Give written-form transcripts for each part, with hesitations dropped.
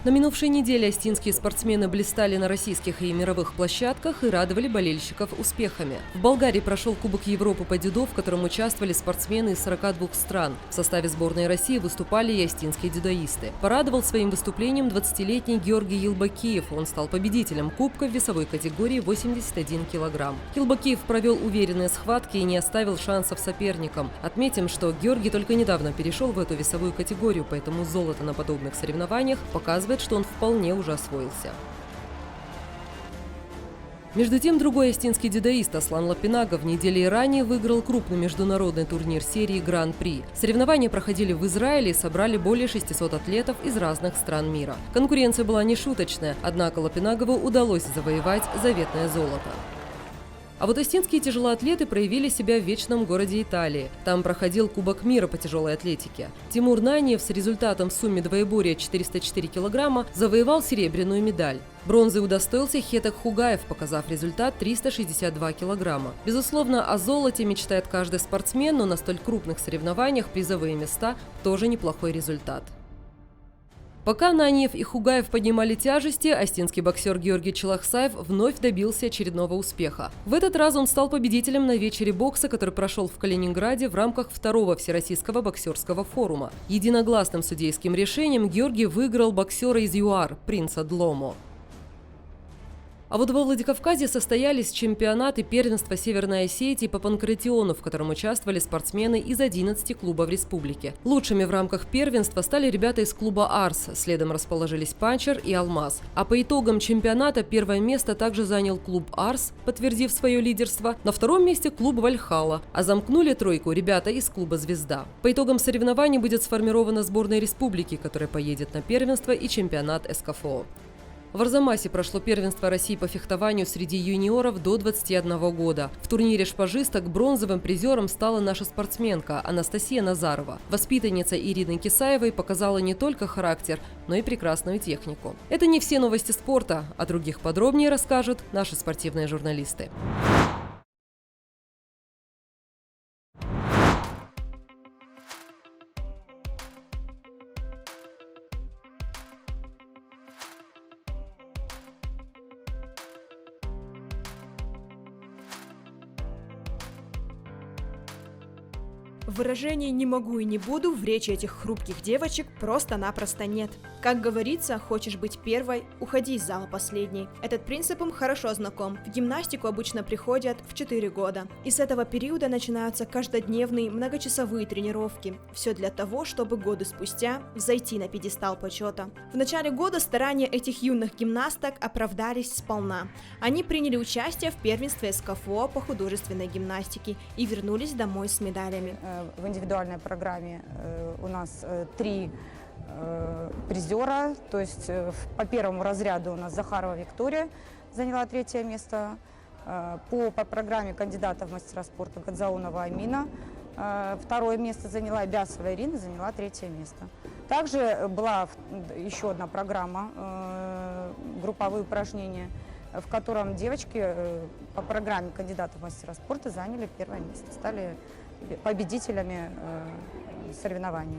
На минувшей неделе остинские спортсмены блистали на российских и мировых площадках и радовали болельщиков успехами. В Болгарии прошел Кубок Европы по дзюдо, в котором участвовали спортсмены из 42 стран. В составе сборной России выступали и остинские дзюдоисты. Порадовал своим выступлением 20-летний Георгий Елбакиев. Он стал победителем Кубка в весовой категории 81 килограмм. Елбакиев провел уверенные схватки и не оставил шансов соперникам. Отметим, что Георгий только недавно перешел в эту весовую категорию, поэтому золото на подобных соревнованиях показывает, что он вполне уже освоился. Между тем, другой остинский дзюдоист Аслан Лапинага в неделе ранее выиграл крупный международный турнир серии Гран-при. Соревнования проходили в Израиле и собрали более 600 атлетов из разных стран мира. Конкуренция была нешуточная, однако Лапинагову удалось завоевать заветное золото. А вот остинские тяжелоатлеты проявили себя в вечном городе Италии. Там проходил Кубок мира по тяжелой атлетике. Тимур Наниев с результатом в сумме двоеборья 404 килограмма завоевал серебряную медаль. Бронзы удостоился Хетек Хугаев, показав результат 362 килограмма. Безусловно, о золоте мечтает каждый спортсмен, но на столь крупных соревнованиях призовые места тоже неплохой результат. Пока Наниев и Хугаев поднимали тяжести, остинский боксер Георгий Челахсаев вновь добился очередного успеха. В этот раз он стал победителем на вечере бокса, который прошел в Калининграде в рамках второго Всероссийского боксерского форума. Единогласным судейским решением Георгий выиграл боксера из ЮАР, принца Дломо. А вот во Владикавказе состоялись чемпионаты первенства Северной Осетии по панкратиону, в котором участвовали спортсмены из 11 клубов республики. Лучшими в рамках первенства стали ребята из клуба «Арс», следом расположились «Панчер» и «Алмаз». А по итогам чемпионата первое место также занял клуб «Арс», подтвердив свое лидерство. На втором месте клуб «Вальхалла», а замкнули тройку ребята из клуба «Звезда». По итогам соревнований будет сформирована сборная республики, которая поедет на первенство и чемпионат СКФО. В Арзамасе прошло первенство России по фехтованию среди юниоров до 21 года. В турнире шпажисток бронзовым призером стала наша спортсменка Анастасия Назарова. Воспитанница Ирины Кисаевой показала не только характер, но и прекрасную технику. Это не все новости спорта, о других подробнее расскажут наши спортивные журналисты. Выражений «не могу и не буду» в речи этих хрупких девочек просто-напросто нет. Как говорится, хочешь быть первой – уходи из зала последней. Этот принцип им хорошо знаком. В гимнастику обычно приходят в 4 года. И с этого периода начинаются каждодневные многочасовые тренировки. Все для того, чтобы годы спустя взойти на пьедестал почета. В начале года старания этих юных гимнасток оправдались сполна. Они приняли участие в первенстве СКФО по художественной гимнастике и вернулись домой с медалями. В индивидуальной программе у нас 3 призера, то есть по первому разряду у нас Захарова Виктория заняла 3-е место, по программе кандидата в мастера спорта Гадзаунова Амина 2-е место заняла, Бясова Ирина заняла 3-е место. Также была еще одна программа, групповые упражнения, в котором девочки по программе кандидата в мастера спорта заняли 1-е место, стали победителями соревнований.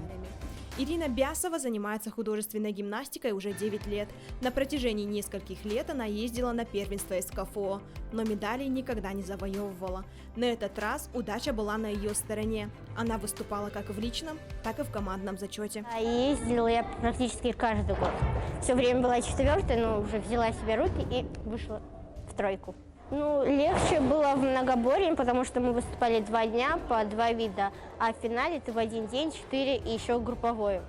Ирина Бясова занимается художественной гимнастикой уже 9 лет. На протяжении нескольких лет она ездила на первенство СКФО, но медалей никогда не завоевывала. На этот раз удача была на ее стороне. Она выступала как в личном, так и в командном зачете. Ездила я практически каждый год. Все время была 4-й, но уже взяла себя в руки и вышла в 3-ку. Легче было в многоборье, потому что мы выступали 2 дня по 2 вида, а в финале ты в один день 4 и еще групповое.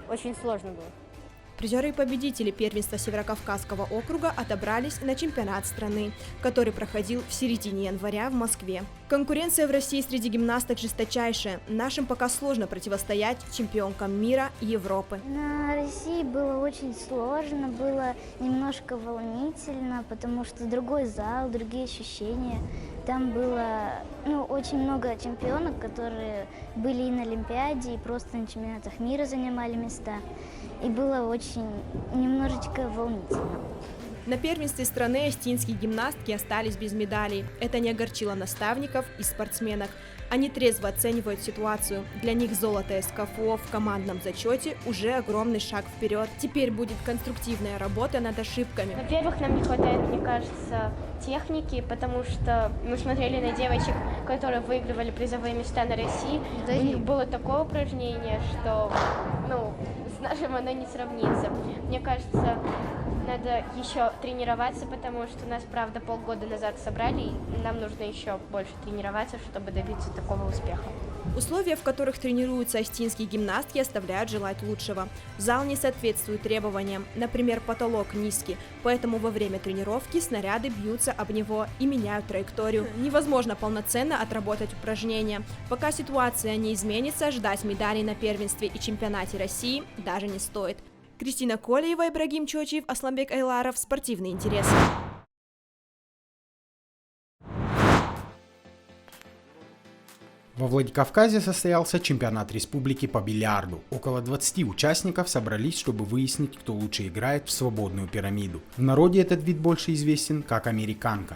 Очень сложно было. Призеры и победители первенства Северокавказского округа отобрались на чемпионат страны, который проходил в середине января в Москве. Конкуренция в России среди гимнасток жесточайшая. Нашим пока сложно противостоять чемпионкам мира и Европы. На России было очень сложно, было немножко волнительно, потому что другой зал, другие ощущения. Там было очень много чемпионок, которые были и на Олимпиаде, и просто на чемпионатах мира занимали места. И было очень немножечко волнительно. На первенстве страны остинские гимнастки остались без медалей. Это не огорчило наставников и спортсменок. Они трезво оценивают ситуацию. Для них золото СКФО в командном зачете уже огромный шаг вперед. Теперь будет конструктивная работа над ошибками. Во-первых, нам не хватает, мне кажется, техники, потому что мы смотрели на девочек, которые выигрывали призовые места на России. У них было такое упражнение, что, с нашим оно не сравнится. Мне кажется, надо еще тренироваться, потому что нас, правда, полгода назад собрали, и нам нужно еще больше тренироваться, чтобы добиться такого успеха. Условия, в которых тренируются остинские гимнастки, оставляют желать лучшего. Зал не соответствует требованиям, например, потолок низкий, поэтому во время тренировки снаряды бьются об него и меняют траекторию. Невозможно полноценно отработать упражнения. Пока ситуация не изменится, ждать медалей на первенстве и чемпионате России даже не стоит. Кристина Колеева, Ибрагим Чочиев, Асламбек Айларов. Спортивный интерес. Во Владикавказе состоялся чемпионат республики по бильярду. Около 20 участников собрались, чтобы выяснить, кто лучше играет в свободную пирамиду. В народе этот вид больше известен как американка.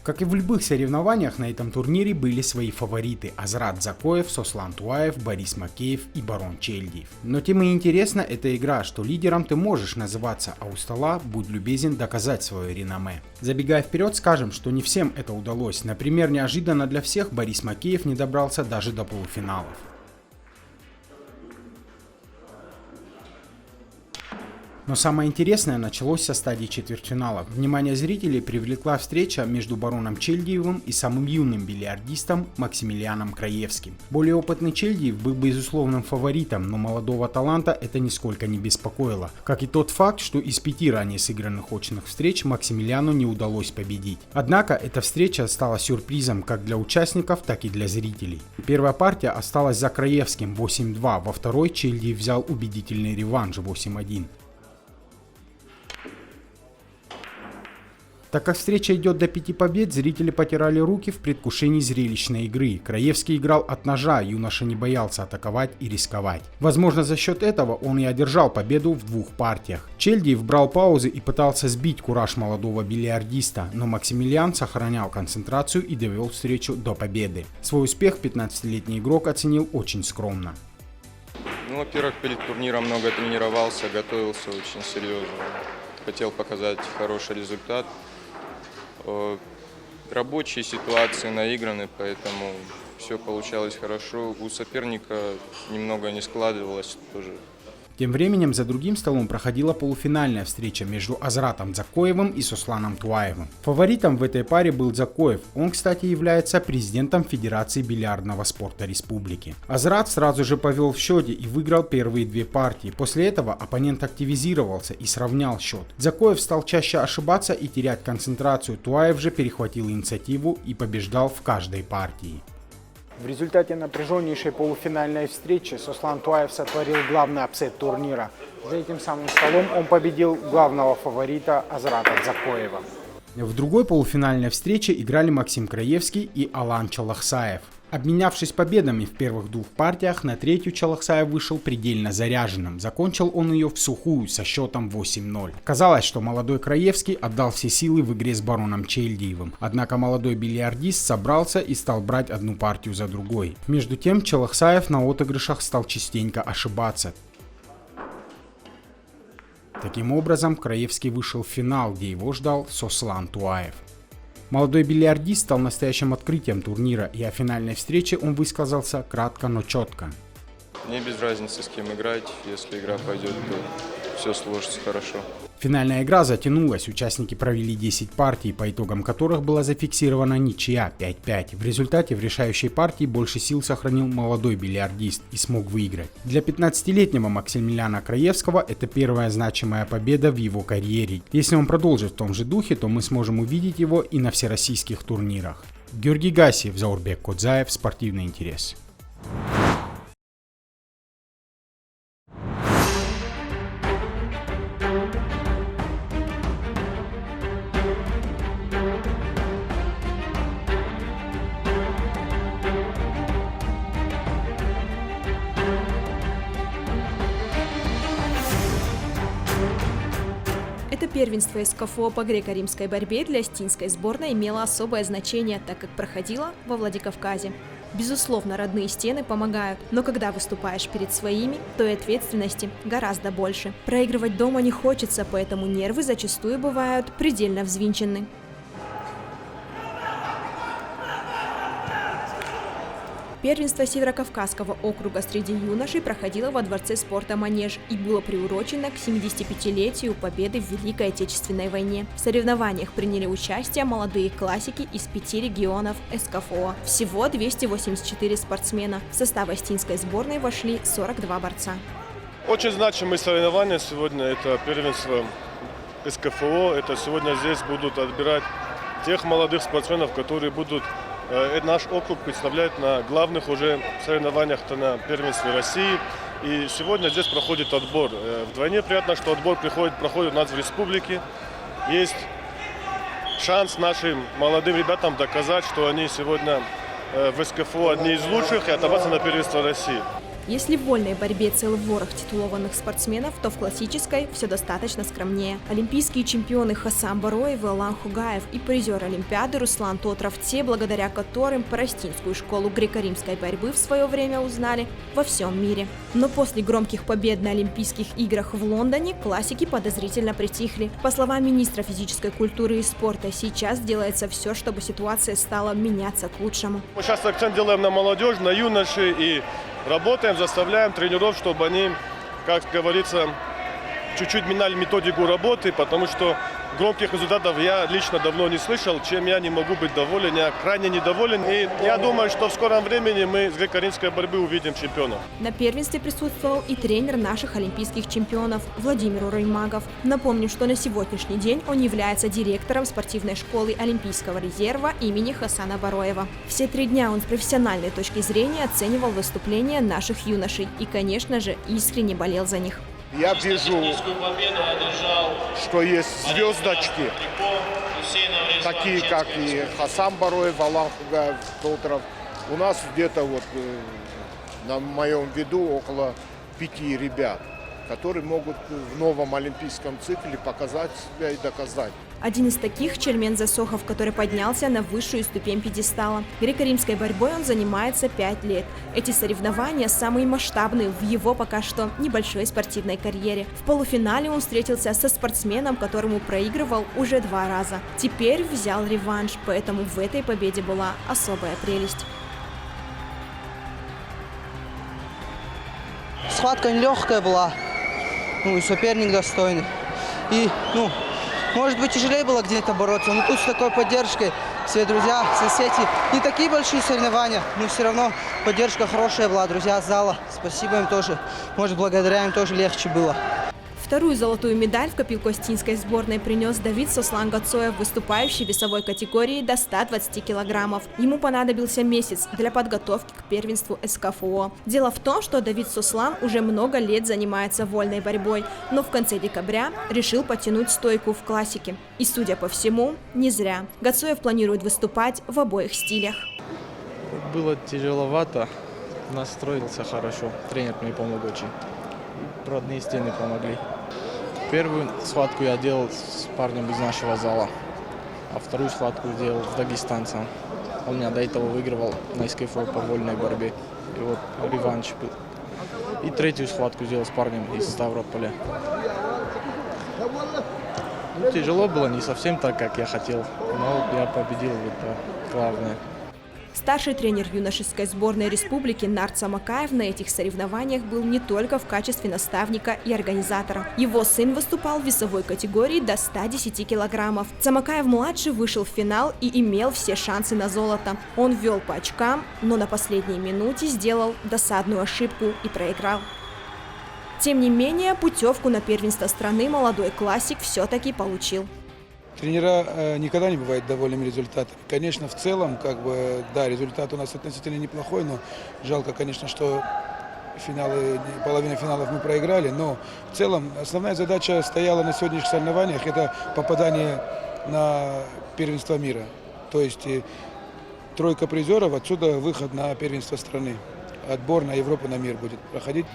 Как и в любых соревнованиях, на этом турнире были свои фавориты: Азрат Закоев, Сослан Туаев, Борис Макеев и Барон Чельдиев. Но тем и интересна эта игра, что лидером ты можешь называться, а у стола, будь любезен, доказать свое реноме. Забегая вперед, скажем, что не всем это удалось. Например, неожиданно для всех Борис Макеев не добрался даже до полуфиналов. Но самое интересное началось со стадии четвертьфинала. Внимание зрителей привлекла встреча между Бароном Чельдиевым и самым юным бильярдистом Максимилианом Краевским. Более опытный Чельдиев был безусловным фаворитом, но молодого таланта это нисколько не беспокоило. Как и тот факт, что из 5 ранее сыгранных очных встреч Максимилиану не удалось победить. Однако эта встреча стала сюрпризом как для участников, так и для зрителей. Первая партия осталась за Краевским 8-2, во второй Чельдиев взял убедительный реванш 8-1. Так как встреча идет до 5 побед, зрители потирали руки в предвкушении зрелищной игры. Краевский играл от ножа, юноша не боялся атаковать и рисковать. Возможно, за счет этого он и одержал победу в 2 партиях. Чельдиев брал паузы и пытался сбить кураж молодого бильярдиста, но Максимилиан сохранял концентрацию и довел встречу до победы. Свой успех 15-летний игрок оценил очень скромно. Во-первых, перед турниром много тренировался, готовился очень серьезно. Хотел показать хороший результат. Рабочие ситуации наиграны, поэтому все получалось хорошо. У соперника немного не складывалось тоже. Тем временем за другим столом проходила полуфинальная встреча между Азратом Закоевым и Сосланом Туаевым. Фаворитом в этой паре был Закоев. Он, кстати, является президентом Федерации бильярдного спорта республики. Азрат сразу же повел в счете и выиграл первые 2 партии. После этого оппонент активизировался и сравнял счет. Закоев стал чаще ошибаться и терять концентрацию. Туаев же перехватил инициативу и побеждал в каждой партии. В результате напряженнейшей полуфинальной встречи Сослан Туаев сотворил главный апсет турнира. За этим самым столом он победил главного фаворита Азрата Закоева. В другой полуфинальной встрече играли Максим Краевский и Алан Чалахсаев. Обменявшись победами в первых 2 партиях, на третью Чалахсаев вышел предельно заряженным. Закончил он ее в сухую со счетом 8-0. Казалось, что молодой Краевский отдал все силы в игре с Бароном Чельдиевым. Однако молодой бильярдист собрался и стал брать одну партию за другой. Между тем Чалахсаев на отыгрышах стал частенько ошибаться. Таким образом, Краевский вышел в финал, где его ждал Сослан Туаев. Молодой бильярдист стал настоящим открытием турнира, и о финальной встрече он высказался кратко, но четко. Мне без разницы, с кем играть. Если игра пойдет, то все сложится хорошо. Финальная игра затянулась, участники провели 10 партий, по итогам которых была зафиксирована ничья 5-5. В результате в решающей партии больше сил сохранил молодой бильярдист и смог выиграть. Для 15-летнего Максимилиана Краевского это первая значимая победа в его карьере. Если он продолжит в том же духе, то мы сможем увидеть его и на всероссийских турнирах. Георгий Гасиев, Заурбек Кодзаев, спортивный интерес. Это Первенство СКФО по греко-римской борьбе для остинской сборной имело особое значение, так как проходило во Владикавказе. Безусловно, родные стены помогают, но когда выступаешь перед своими, то и ответственности гораздо больше. Проигрывать дома не хочется, поэтому нервы зачастую бывают предельно взвинчены. Первенство Северокавказского округа среди юношей проходило во Дворце спорта «Манеж» и было приурочено к 75-летию победы в Великой Отечественной войне. В соревнованиях приняли участие молодые классики из 5 регионов СКФО. Всего 284 спортсмена. В состав остинской сборной вошли 42 борца. Очень значимые соревнования сегодня. Это первенство СКФО. Это сегодня здесь будут отбирать тех молодых спортсменов, которые будут наш округ представляет на главных уже соревнованиях на первенстве России. И сегодня здесь проходит отбор. Вдвойне приятно, что отбор проходит у нас в республике. Есть шанс нашим молодым ребятам доказать, что они сегодня в СКФО одни из лучших и отобраться на первенство России. Если в вольной борьбе целый ворох титулованных спортсменов, то в классической все достаточно скромнее. Олимпийские чемпионы Хасан Бароев и Алан Хугаев и призер Олимпиады Руслан Тотров, те, благодаря которым Парастинскую школу греко-римской борьбы в свое время узнали во всем мире. Но после громких побед на Олимпийских играх в Лондоне классики подозрительно притихли. По словам министра физической культуры и спорта, сейчас делается все, чтобы ситуация стала меняться к лучшему. Мы сейчас акцент делаем на молодежь, на юношей и работаем, заставляем тренеров, чтобы они, как говорится, чуть-чуть меняли методику работы, потому что громких результатов я лично давно не слышал, чем я не могу быть доволен, я крайне недоволен. И я думаю, что в скором времени мы с греко-римской борьбы увидим чемпионов. На первенстве присутствовал и тренер наших олимпийских чемпионов Владимир Ураймагов. Напомню, что на сегодняшний день он является директором спортивной школы Олимпийского резерва имени Хасана Бароева. Все 3 дня он с профессиональной точки зрения оценивал выступления наших юношей и, конечно же, искренне болел за них. Я вижу, что есть звездочки, такие как и Хасан Бароев, Алан Хугаев, Тотров. У нас где-то вот на моем виду около 5 ребят, которые могут в новом олимпийском цикле показать себя и доказать. Один из таких – Чермен Засохов, который поднялся на высшую ступень пьедестала. Греко-римской борьбой он занимается 5 лет. Эти соревнования самые масштабные в его пока что небольшой спортивной карьере. В полуфинале он встретился со спортсменом, которому проигрывал уже 2 раза. Теперь взял реванш, поэтому в этой победе была особая прелесть. Схватка нелегкая была, и соперник достойный. И, может быть, тяжелее было где-то бороться, но тут с такой поддержкой, все друзья, соседи, не такие большие соревнования, но все равно поддержка хорошая была, друзья с зала, спасибо им тоже, может, благодаря им тоже легче было. Вторую золотую медаль в копилку остинской сборной принес Давид Сослан Гацоев, выступающий в весовой категории до 120 килограммов. Ему понадобился месяц для подготовки к первенству СКФО. Дело в том, что Давид Сослан уже много лет занимается вольной борьбой, но в конце декабря решил потянуть стойку в классике. И, судя по всему, не зря. Гацоев планирует выступать в обоих стилях. Было тяжеловато, настроился хорошо, тренер мне помог очень. Родные стены помогли. Первую схватку я делал с парнем из нашего зала, а вторую схватку делал с дагестанцем. Он меня до этого выигрывал на СКФО по вольной борьбе. И вот реванш был. И третью схватку сделал с парнем из Ставрополя. Тяжело было, не совсем так, как я хотел, но я победил, это главное. Старший тренер юношеской сборной республики Нарт Самакаев на этих соревнованиях был не только в качестве наставника и организатора. Его сын выступал в весовой категории до 110 килограммов. Самакаев-младший вышел в финал и имел все шансы на золото. Он вел по очкам, но на последней минуте сделал досадную ошибку и проиграл. Тем не менее, путевку на первенство страны молодой классик все-таки получил. Тренера никогда не бывают довольными результатами. Конечно, в целом, да, результат у нас относительно неплохой, но жалко, конечно, что половину финалов мы проиграли. Но в целом основная задача стояла на сегодняшних соревнованиях – это попадание на первенство мира. То есть 3 призеров, отсюда выход на первенство страны. Отбор на Европу, на мир будет проходить.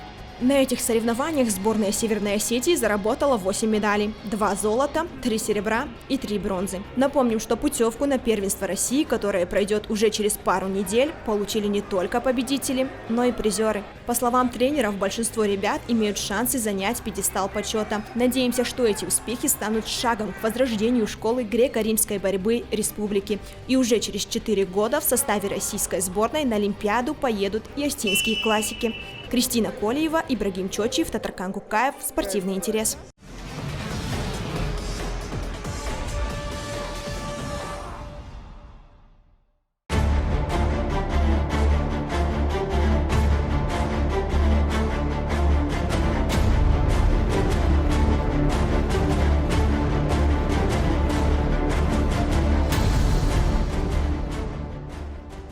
На этих соревнованиях сборная Северной Осетии заработала 8 медалей, 2 золота, 3 серебра и 3 бронзы. Напомним, что путевку на первенство России, которое пройдет уже через пару недель, получили не только победители, но и призеры. По словам тренеров, большинство ребят имеют шансы занять пьедестал почета. Надеемся, что эти успехи станут шагом к возрождению школы греко-римской борьбы республики. И уже через 4 года в составе российской сборной на Олимпиаду поедут и остинские классики. Кристина Колеева, Ибрагим Чочиев, Татаркан Кукаев. Спортивный интерес.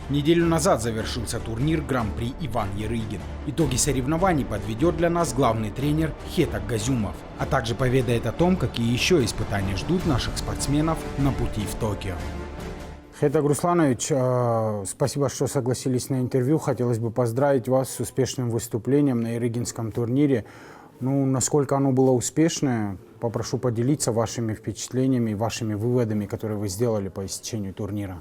Неделю назад завершился турнир Гран-при Иван Ярыгин. Итоги соревнований подведет для нас главный тренер Хетак Газюмов, а также поведает о том, какие еще испытания ждут наших спортсменов на пути в Токио. Хетак Русланович, спасибо, что согласились на интервью. Хотелось бы поздравить вас с успешным выступлением на Ярыгинском турнире. Насколько оно было успешное, попрошу поделиться вашими впечатлениями и вашими выводами, которые вы сделали по истечению турнира.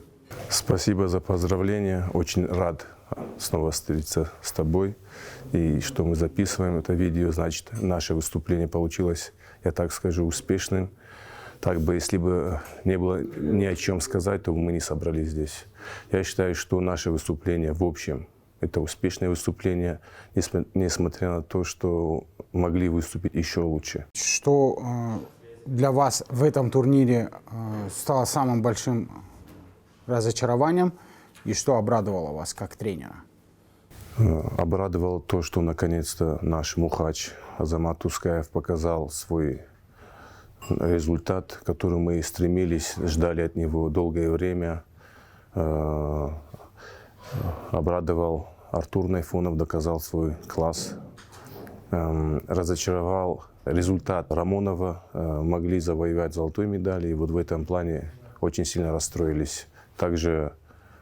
Спасибо за поздравления. Очень рад снова встретиться с тобой. И что мы записываем это видео, значит, наше выступление получилось, я так скажу, успешным. Так бы, если бы не было ни о чем сказать, то мы не собрались здесь. Я считаю, что наше выступление в общем – это успешное выступление, несмотря на то, что могли выступить еще лучше. Что для вас в этом турнире стало самым большим разочарованием и что обрадовало вас как тренера? Обрадовало то, что наконец-то наш Мухач Азамат Тускаев показал свой результат, к которому мы стремились, ждали от него долгое время. Обрадовал Артур Найфонов, доказал свой класс. Разочаровал результат Рамонова, могли завоевать золотую медаль, и вот в этом плане очень сильно расстроились. Также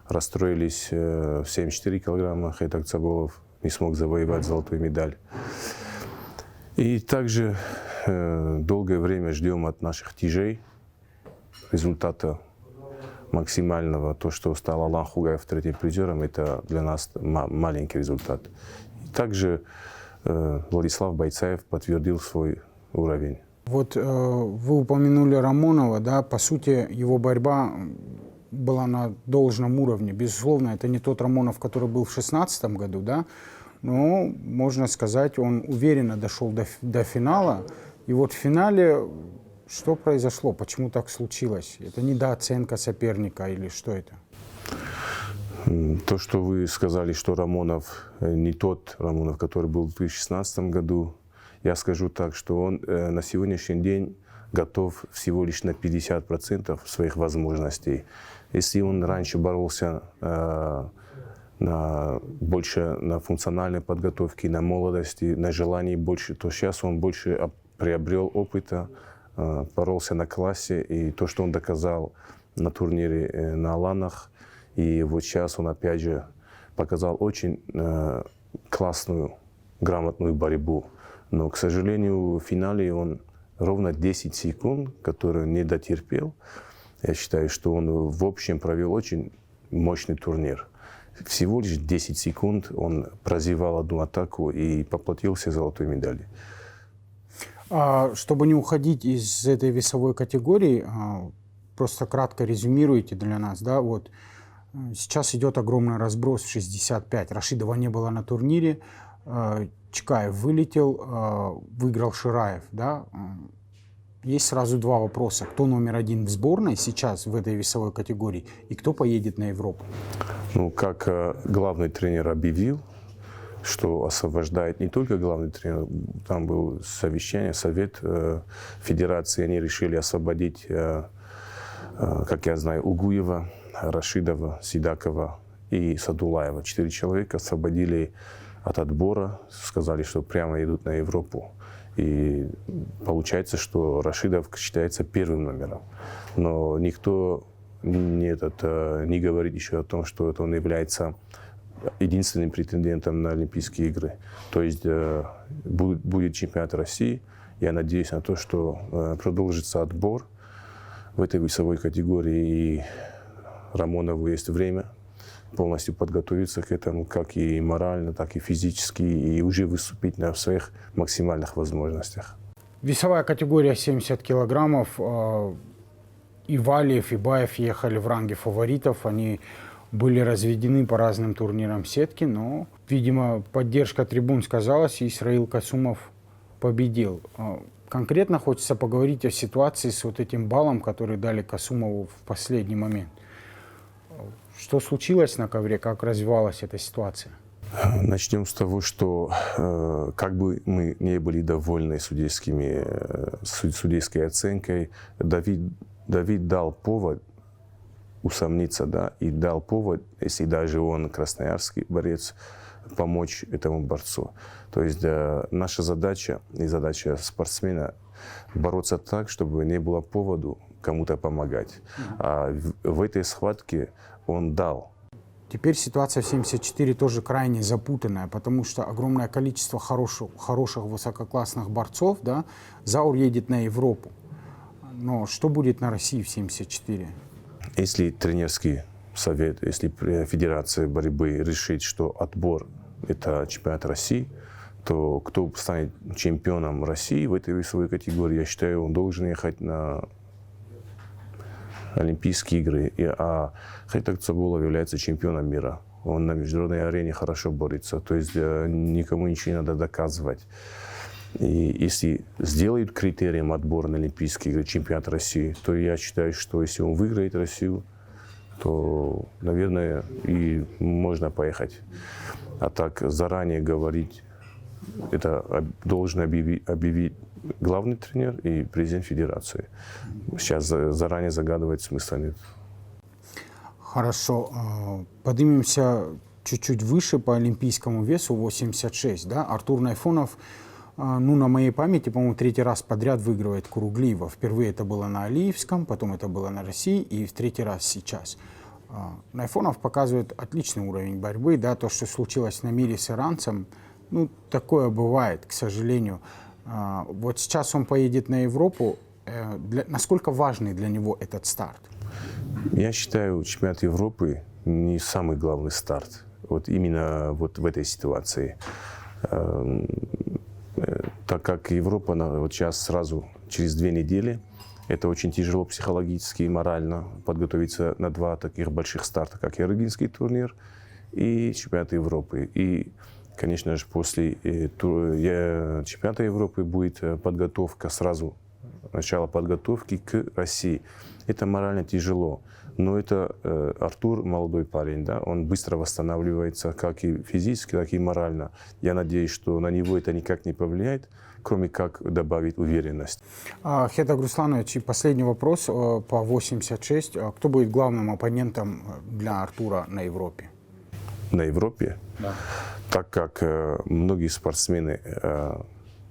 расстроились в 74 килограмма. Хетак Цаболов не смог завоевать золотую медаль. И также долгое время ждем от наших тяжей результата максимального. То, что стал Алан Хугаев третьим призером, это для нас маленький результат. И также Владислав Бойцаев подтвердил свой уровень. Вот вы упомянули Рамонова, да, по сути, его борьба была на должном уровне. Безусловно, это не тот Рамонов, который был в 2016 году, да, но, можно сказать, он уверенно дошел до финала. И вот в финале что произошло? Почему так случилось? Это недооценка соперника или что это? То, что вы сказали, что Рамонов не тот Рамонов, который был в 2016 году, я скажу так, что он на сегодняшний день готов всего лишь на 50% своих возможностей. Если он раньше боролся больше на функциональной подготовке, на молодости, на желании больше, то сейчас он больше приобрел опыта, боролся на классе. И то, что он доказал на турнире на Аланах, и вот сейчас он опять же показал очень классную, грамотную борьбу. Но, к сожалению, в финале он ровно 10 секунд, которые не дотерпел. Я считаю, что он в общем провел очень мощный турнир. Всего лишь 10 секунд он прозевал одну атаку и поплатился золотой медалью. Чтобы не уходить из этой весовой категории, просто кратко резюмируйте для нас. Да, вот, сейчас идет огромный разброс в 65. Рашидова не было на турнире, Чкаев вылетел, выиграл Шираев. Да? Есть сразу два вопроса. Кто номер один в сборной сейчас в этой весовой категории и кто поедет на Европу? Ну, как главный тренер объявил, что освобождает не только главный тренер, там было совещание, совет федерации, они решили освободить, как я знаю, Угуева, Рашидова, Сидакова и Садулаева. 4 человека освободили от отбора, сказали, что прямо идут на Европу. И получается, что Рашидов считается первым номером. Но никто не говорит еще о том, что он является единственным претендентом на Олимпийские игры. То есть будет чемпионат России. Я надеюсь на то, что продолжится отбор в этой весовой категории, и Рамонову есть время полностью подготовиться к этому, как и морально, так и физически, и уже выступить на своих максимальных возможностях. Весовая категория 70 килограммов. И Валиев, и Баев ехали в ранге фаворитов. Они были разведены по разным турнирам сетки, но, видимо, поддержка трибун сказалась, и Исраил Касумов победил. Конкретно хочется поговорить о ситуации с вот этим баллом, который дали Касумову в последний момент. Что случилось на ковре, как развивалась эта ситуация? Начнем с того, что как бы мы не были довольны судейской оценкой, Давид дал повод усомниться, да, и дал повод, если даже он красноярский борец, помочь этому борцу. То есть наша задача и задача спортсмена бороться так, чтобы не было поводу кому-то помогать. А в этой схватке он дал. Теперь ситуация в 74 тоже крайне запутанная, потому что огромное количество хороших высококлассных борцов, да, Заур едет на Европу. Но что будет на России в 74? Если тренерский совет, если Федерация борьбы решит, что отбор – это чемпионат России, то кто станет чемпионом России в этой весовой категории, я считаю, он должен ехать на Олимпийские игры. А Хайтак Цагулов является чемпионом мира. Он на международной арене хорошо борется. То есть никому ничего не надо доказывать. И если сделают критерием отбора на Олимпийские игры чемпионат России, то я считаю, что если он выиграет Россию, то, наверное, и можно поехать. А так заранее говорить, это должен объявить главный тренер и президент Федерации. Сейчас заранее загадывать смысла нет. Хорошо. Поднимемся чуть-чуть выше по олимпийскому весу, 86. Да? Артур Найфонов, ну, на моей памяти, по-моему, 3-й раз подряд выигрывает Куруглиева. Впервые это было на Алиевском, потом это было на России, и в 3-й раз сейчас. Найфонов показывает отличный уровень борьбы. Да? То, что случилось на мире с иранцем, ну, такое бывает, к сожалению. Вот сейчас он поедет на Европу. Насколько важный для него этот старт? Я считаю, чемпионат Европы не самый главный старт. Вот именно вот в этой ситуации. Так как Европа вот сейчас сразу через 2 недели, это очень тяжело психологически и морально подготовиться на 2 таких больших старта, как Ереванский турнир и чемпионат Европы. И, конечно же, после чемпионата Европы будет подготовка сразу, начало подготовки к России. Это морально тяжело. Но это Артур, молодой парень, да, он быстро восстанавливается как и физически, так и морально. Я надеюсь, что на него это никак не повлияет, кроме как добавить уверенность. Хетаг Русланович, и последний вопрос по 86. Кто будет главным оппонентом для Артура на Европе? На Европе? Да. Так как многие спортсмены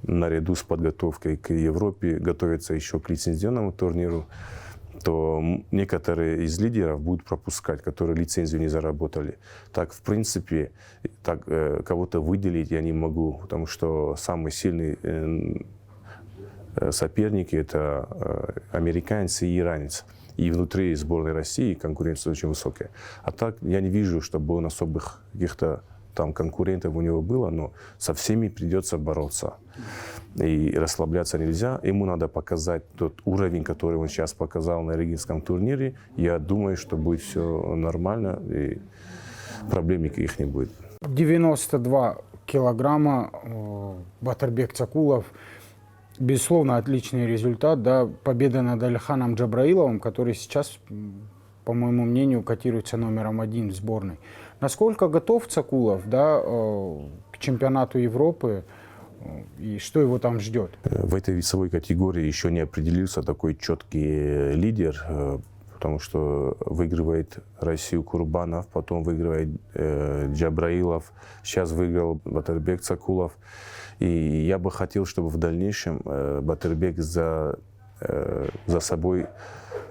наряду с подготовкой к Европе готовятся еще к лицензионному турниру, то некоторые из лидеров будут пропускать, которые лицензию не заработали. Так, в принципе, так, кого-то выделить я не могу, потому что самый сильный соперники – это американец и иранец. И внутри сборной России конкуренция очень высокая. А так я не вижу, чтобы он особых каких-то там конкурентов у него было, но со всеми придется бороться. И расслабляться нельзя. Ему надо показать тот уровень, который он сейчас показал на Регинском турнире. Я думаю, что будет все нормально и проблем никаких не будет. 92 килограмма Батырбек Цакулов. Безусловно, отличный результат. Да? Победа над Алиханом Джабраиловым, который сейчас, по моему мнению, котируется номером 1 в сборной. Насколько готов Цакулов, да, к чемпионату Европы и что его там ждет? В этой весовой категории еще не определился такой четкий лидер, потому что выигрывает Россию Курбанов, потом выигрывает Джабраилов, сейчас выиграл Батырбек Цакулов. И я бы хотел, чтобы в дальнейшем Батырбек за собой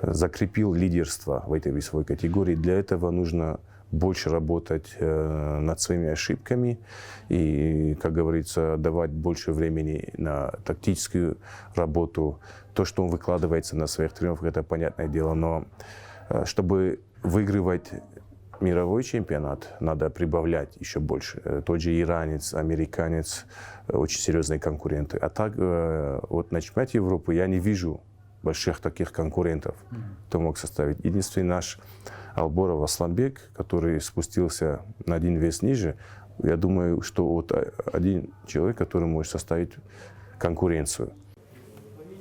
закрепил лидерство в этой весовой категории. Для этого нужно больше работать над своими ошибками и, как говорится, давать больше времени на тактическую работу. То, что он выкладывается на своих тренировках, это понятное дело, но чтобы выигрывать мировой чемпионат, надо прибавлять еще больше. Тот же иранец, американец, очень серьезные конкуренты. А так, вот на чемпионате Европы я не вижу больших таких конкурентов, кто мог составить. Единственный наш Алборов Асланбек, который спустился на один вес ниже, я думаю, что вот один человек, который может составить конкуренцию.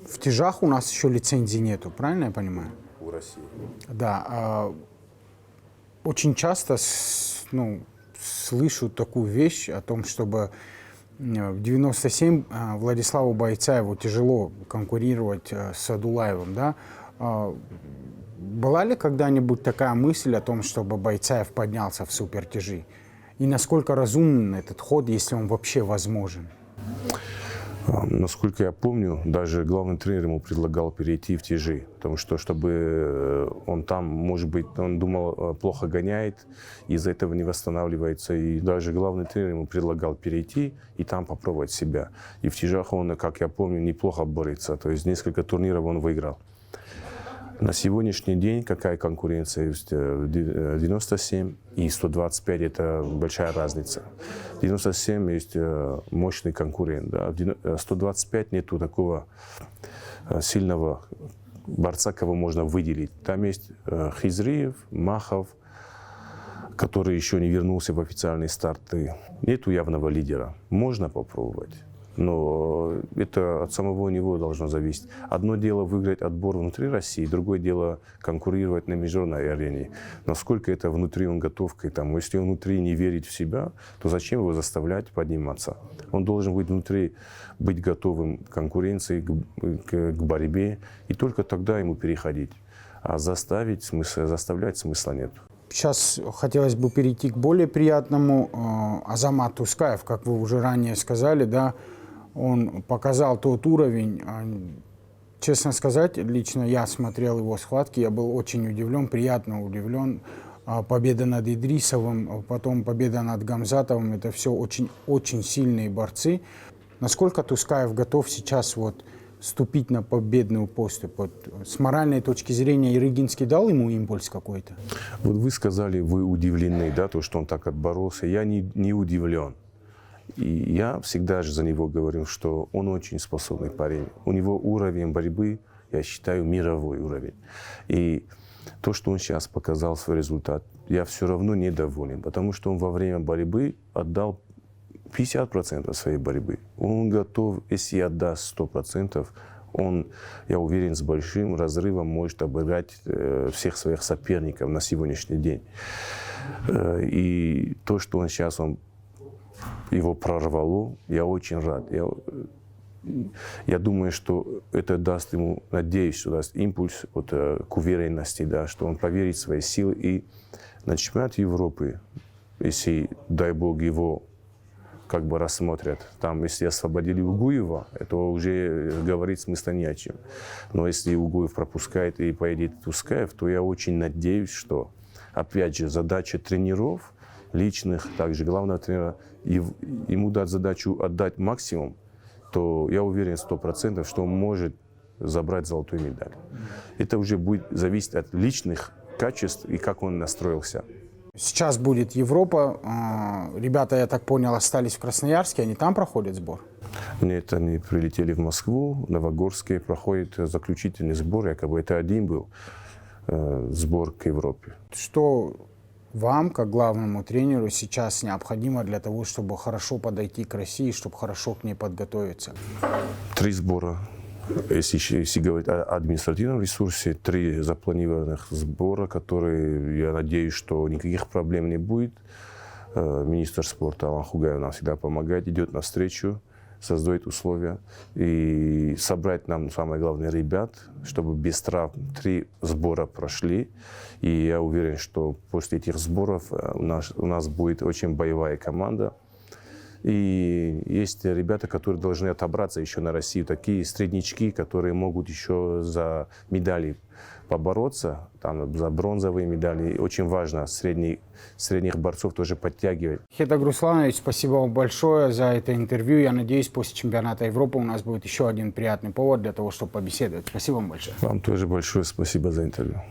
В тяжах у нас еще лицензии нету, правильно я понимаю? У России. Да. Очень часто слышу такую вещь о том, чтобы в 97 Владиславу Бойцаеву тяжело конкурировать с Адулаевым, да? Была ли когда-нибудь такая мысль о том, чтобы Бойцаев поднялся в супертяжи? И насколько разумен этот ход, если он вообще возможен? Насколько я помню, даже главный тренер ему предлагал перейти в тяжи, потому что, чтобы он там, может быть, он думал, плохо гоняет, из-за этого не восстанавливается. И даже главный тренер ему предлагал перейти и там попробовать себя. И в тяжах он, как я помню, неплохо борется, то есть несколько турниров он выиграл. На сегодняшний день какая конкуренция есть? 97 и 125 – это большая разница. 97 есть мощный конкурент. Да? В 125 нету такого сильного борца, кого можно выделить. Там есть Хизриев, Махов, который еще не вернулся в официальные старты. Нету явного лидера. Можно попробовать. Но это от самого него должно зависеть. Одно дело выиграть отбор внутри России, другое дело конкурировать на международной арене. Насколько это внутри он готов к этому. Если он внутри не верит в себя, то зачем его заставлять подниматься? Он должен быть внутри, быть готовым к конкуренции, к борьбе, и только тогда ему переходить. А заставлять смысла нет. Сейчас хотелось бы перейти к более приятному. Азамат Тускаев, как вы уже ранее сказали, да, он показал тот уровень. Честно сказать, лично я смотрел его схватки, я был очень удивлен, приятно удивлен. Победа над Идрисовым, потом победа над Гамзатовым, это все очень сильные борцы. Насколько Тускаев готов сейчас вступить на победную поступь? С моральной точки зрения Ирыгинский дал ему импульс какой-то? Вот вы сказали, вы удивлены, да, то, что он так отборолся. Я не удивлен. И я всегда же за него говорю, что он очень способный парень. У него уровень борьбы, я считаю, мировой уровень. И то, что он сейчас показал свой результат, я все равно недоволен, потому что он во время борьбы отдал 50% своей борьбы. Он готов, если отдаст 100%, он, я уверен, с большим разрывом может обыграть всех своих соперников на сегодняшний день. И то, что он сейчас его прорвало, я очень рад. Я думаю, что это даст ему, надеюсь, что даст импульс к уверенности, да, что он поверит в свои силы. И на чемпионате Европы, если, дай бог, его как бы рассмотрят, там, если освободили Угуева, это уже говорить смысла не о чем. Но если Угуев пропускает и поедет Тускаев, то я очень надеюсь, что, опять же, задача тренеров, личных, также главного тренера, ему дать задачу отдать максимум, то я уверен 100%, что он может забрать золотую медаль. Это уже будет зависеть от личных качеств и как он настроился. Сейчас будет Европа. Ребята, я так понял, остались в Красноярске. Они там проходят сбор? Нет, они прилетели в Москву, в Новогорске. Проходит заключительный сбор. Якобы это один был сбор к Европе. Что вам, как главному тренеру, сейчас необходимо для того, чтобы хорошо подойти к России, чтобы хорошо к ней подготовиться? 3 сбора. Если говорить о административном ресурсе, 3 запланированных сбора, которые, я надеюсь, что никаких проблем не будет. Министр спорта Алан Хугаев нам всегда помогает, идет навстречу, создает условия. И собрать нам, самое главное, ребят, чтобы без травм 3 сбора прошли. И я уверен, что после этих сборов у нас будет очень боевая команда. И есть ребята, которые должны отобраться еще на Россию. Такие среднячки, которые могут еще за медали побороться, там, за бронзовые медали. И очень важно средних борцов тоже подтягивать. Хетаг Русланович, спасибо вам большое за это интервью. Я надеюсь, после чемпионата Европы у нас будет еще один приятный повод для того, чтобы побеседовать. Спасибо вам большое. Вам тоже большое спасибо за интервью.